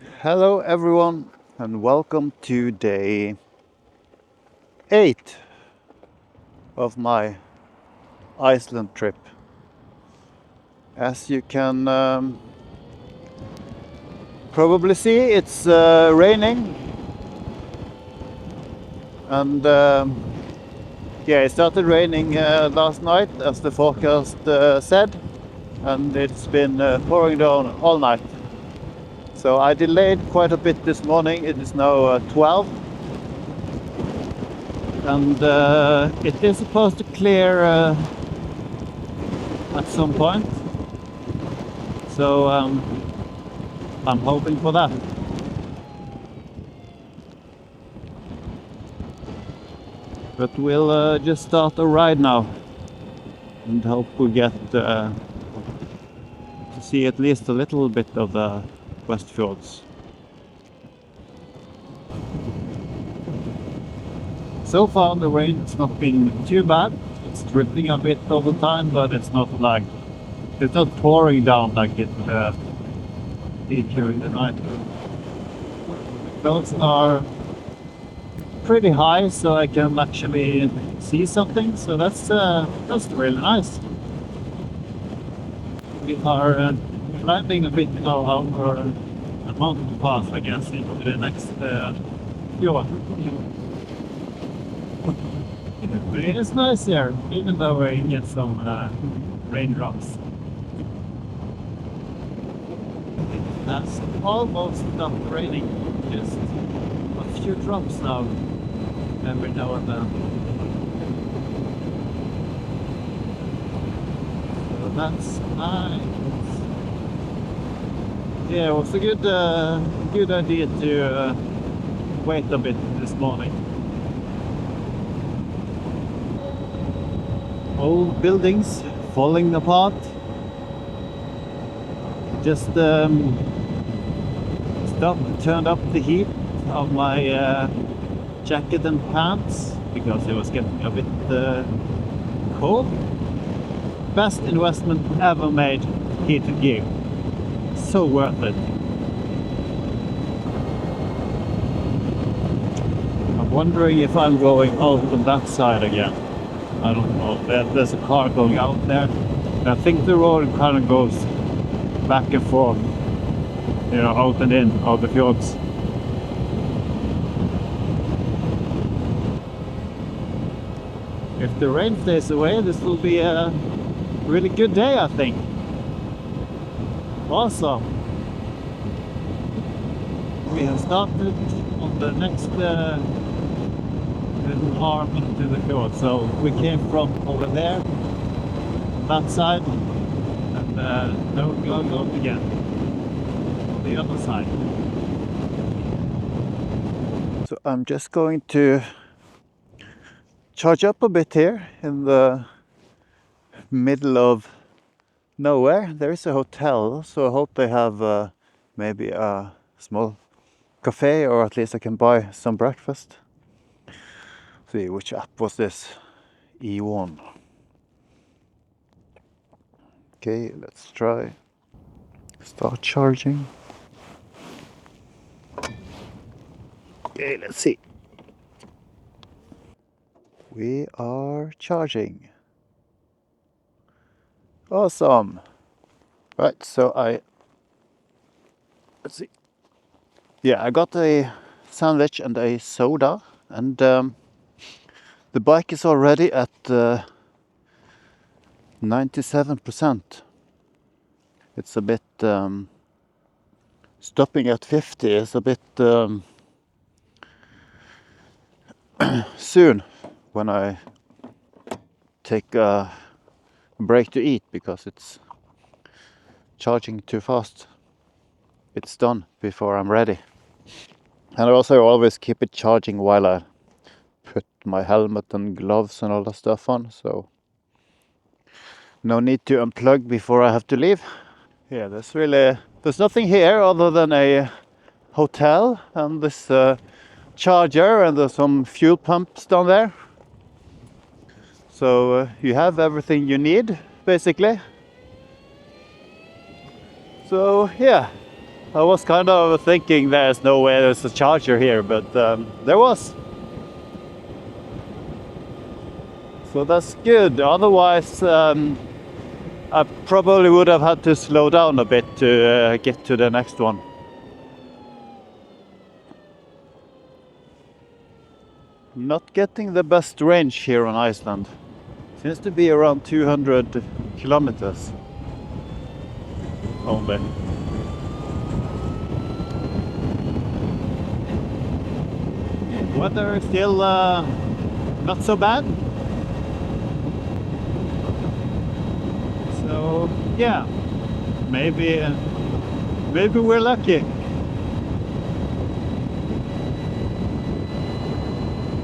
Hello everyone and welcome to day 8 of my Iceland trip. As you can probably see, it's raining and yeah, it started raining last night as the forecast said, and it's been pouring down all night. So I delayed quite a bit this morning. It is now 12 and it is supposed to clear at some point. So I'm hoping for that. But we'll just start a ride now and hope we get to see at least a little bit of the West Fjords. So far the rain has not been too bad. It's dripping a bit all the time, but it's not pouring down like it did during the night. The clouds are pretty high, so I can actually see something. So that's really nice. We are climbing a bit now over a mountain path, I guess, into the next fjord. But it is nice here, even though we get some raindrops. It has almost stopped raining, just a few drops now, every now and then. So that's nice. Yeah, it was a good idea to wait a bit this morning. Old buildings falling apart. Just turned up the heat of my jacket and pants because it was getting a bit cold. Best investment ever made, heated gear. So worth it. I'm wondering if I'm going out on that side again. I don't know. There's a car going out there. I think the road kind of goes back and forth, you know, out and in of the fjords. If the rain stays away, this will be a really good day, I think. Awesome. We have started on the next little arm into the fjord. So we came from over there, that side, and now we're going out again on the other side. So I'm just going to charge up a bit here in the middle of nowhere. There is a hotel, so I hope they have maybe a small cafe, or at least I can buy some breakfast. See, which app was this? E1. Okay, let's try. Start charging. Okay, let's see. We are charging. Awesome. Right, so let's see. Yeah, I got a sandwich and a soda, and the bike is already at 97%. It's a bit stopping at 50 is a bit soon when I take a break to eat, because it's charging too fast. It's done before I'm ready. And I also always keep it charging while I put my helmet and gloves and all that stuff on, so no need to unplug before I have to leave. Yeah, there's nothing here other than a hotel and this charger, and there's some fuel pumps down there. So you have everything you need, basically. So yeah, I was kind of thinking there's no way there's a charger here, but there was. So that's good. Otherwise, I probably would have had to slow down a bit to get to the next one. Not getting the best range here on Iceland. Seems to be around 200 kilometers only. Weather is still not so bad. So yeah, maybe we're lucky.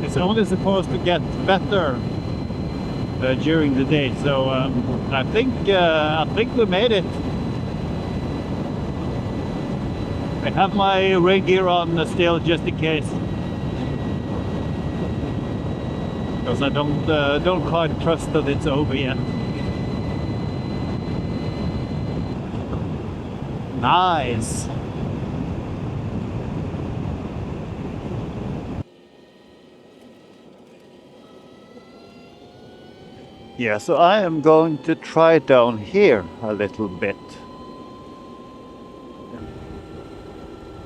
It's only supposed to get better during the day, so I think we made it. I have my rig gear on still, just in case, because I don't quite trust that it's over yet. Nice. Yeah, so I am going to try down here a little bit.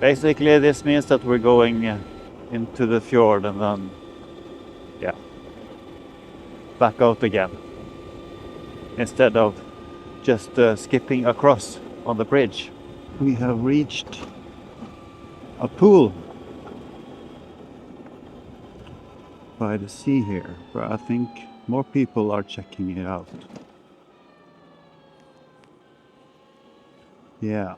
Basically, this means that we're going into the fjord and then, yeah, back out again, instead of just skipping across on the bridge. We have reached a pool by the sea here, where I think more people are checking it out. Yeah.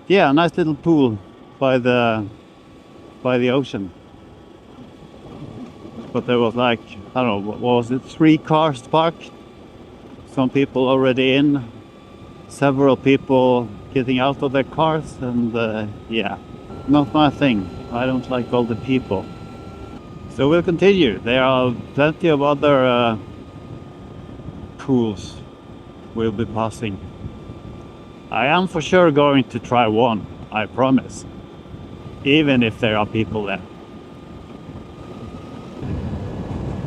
Yeah, a nice little pool by the ocean. But there was like, I don't know, what was it, 3 cars parked? Some people already in, several people getting out of their cars, and yeah, not my thing. I don't like all the people. So we'll continue. There are plenty of other pools we'll be passing. I am for sure going to try one, I promise, even if there are people there.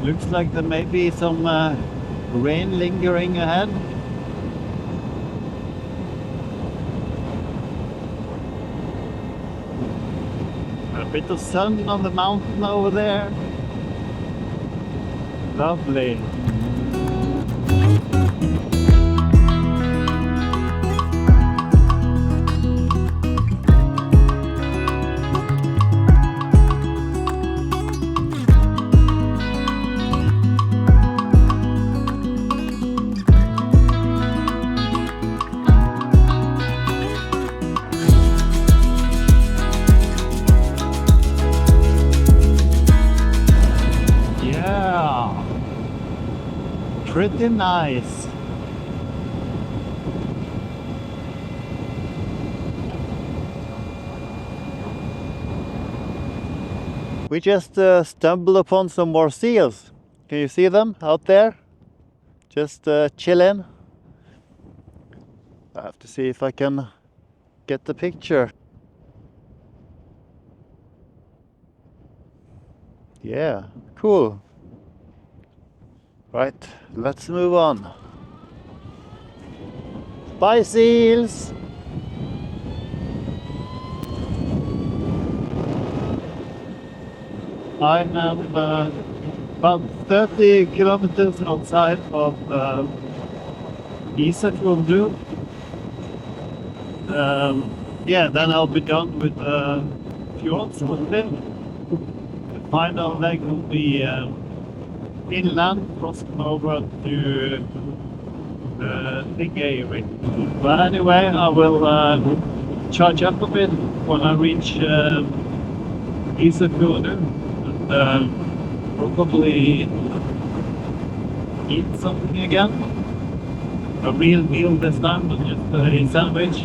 Looks like there may be some rain lingering ahead. A bit of sun on the mountain over there. Lovely. Pretty nice. We just stumbled upon some more seals. Can you see them out there? Just chilling. I have to see if I can get the picture. Yeah, cool. Right, let's move on. Bye, seals! I am about 30 kilometers outside of Iceland. Yeah, then I'll be done with fjords for the day. The final leg will be inland, crossing over to Energica. But anyway, I will charge up a bit when I reach Iceland and probably eat something again. A real meal this time, not just a sandwich.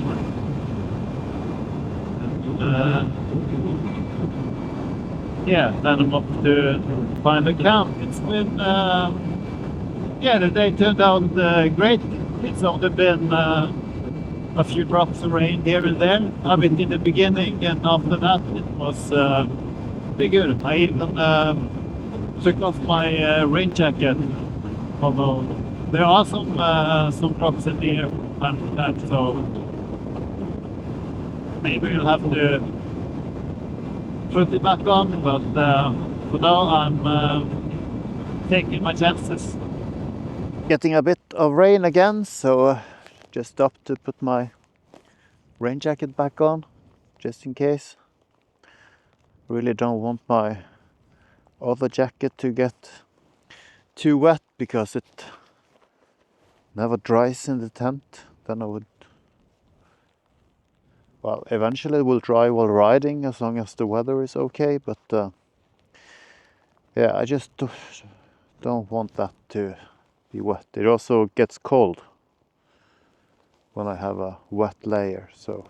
And, yeah, then I'm off to find a camp. It's been, yeah, the day turned out great. It's only been a few drops of rain here and there, a bit in the beginning, and after that it was pretty good. I even took off my rain jacket, although there are some drops in the air and that, so maybe we'll have to put it back on, but for now I'm taking my chances. Getting a bit of rain again, so just stopped to put my rain jacket back on, just in case. Really don't want my other jacket to get too wet, because it never dries in the tent. Then I would, well, eventually it will dry while riding, as long as the weather is okay, but yeah, I just don't want that to be wet. It also gets cold when I have a wet layer, so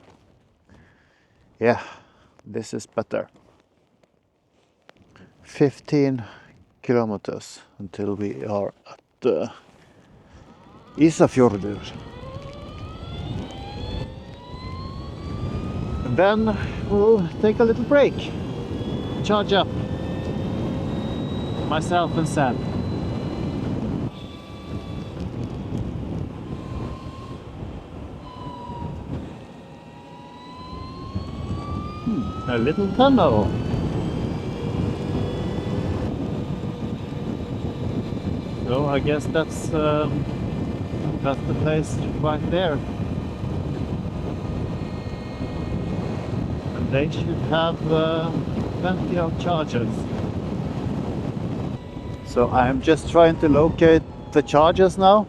yeah, this is better. 15 kilometers until we are at Ísafjordur. And then we'll take a little break, charge up, myself and Sam. A little tunnel. So I guess that's the place right there. And they should have plenty of chargers. So I'm just trying to locate the chargers now.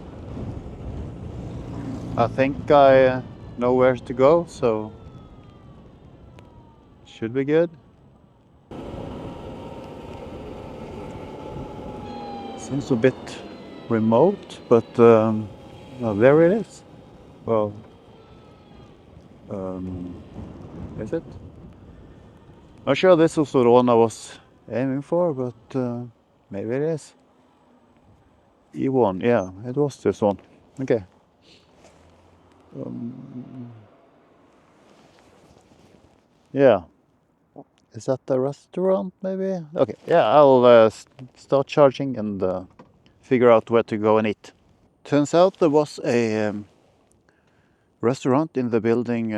I think I know where to go, so should be good. Seems a bit remote, but well, there it is. Well, is it? Not sure this was the one I was aiming for, but maybe it is. E1, yeah, it was this one. Okay. Yeah. Is that the restaurant, maybe? Okay, yeah, I'll start charging and figure out where to go and eat. Turns out there was a restaurant in the building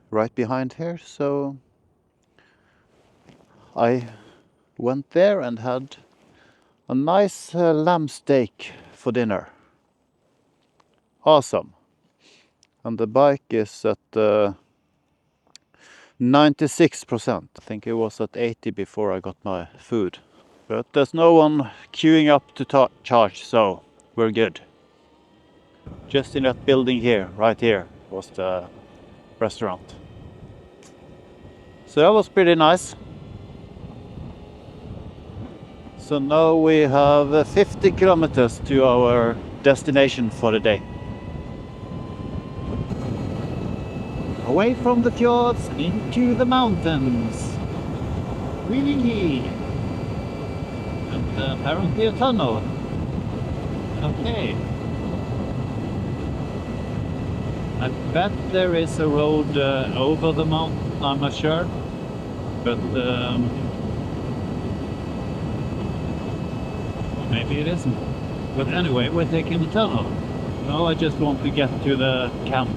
right behind here, so I went there and had a nice lamb steak for dinner. Awesome. And the bike is at 96%. I think it was at 80 before I got my food. But there's no one queuing up to charge, so we're good. Just in that building here, right here, was the restaurant. So that was pretty nice. So now we have 50 kilometers to our destination for the day. Away from the fjords, into the mountains. Really? And apparently a tunnel. Okay. I bet there is a road over the mountain, I'm not sure. But maybe it isn't. But anyway, we're taking the tunnel. Now I just want to get to the camp.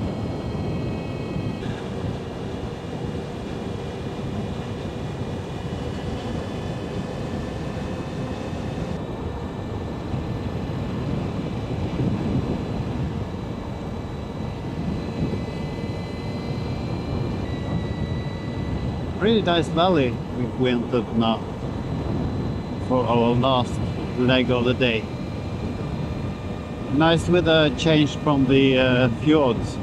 Really nice valley we entered now for our last leg of the day. Nice with a change from the fjords.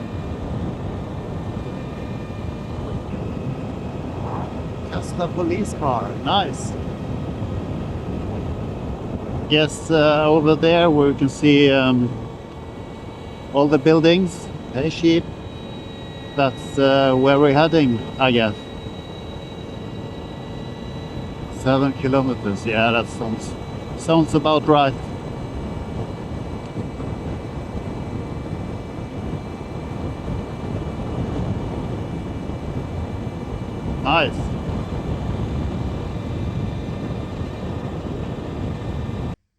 Just a police car, nice. Yes, over there where you can see all the buildings. Hey sheep, that's where we're heading, I guess. 7 kilometers, yeah, that sounds about right. Nice.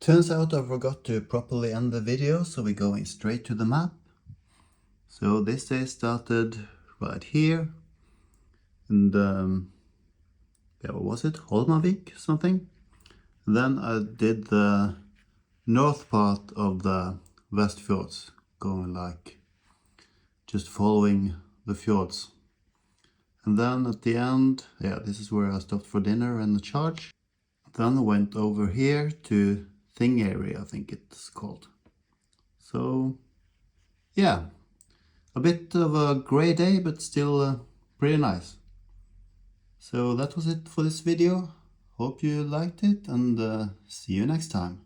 Turns out I forgot to properly end the video, so we're going straight to the map. So this day started right here, and yeah, what was it? Holmavik something? Then I did the north part of the West Fjords, going like just following the fjords. And then at the end, yeah, this is where I stopped for dinner and the charge. Then I went over here to Thing area, I think it's called. So yeah, a bit of a grey day, but still pretty nice. So that was it for this video. Hope you liked it, and see you next time.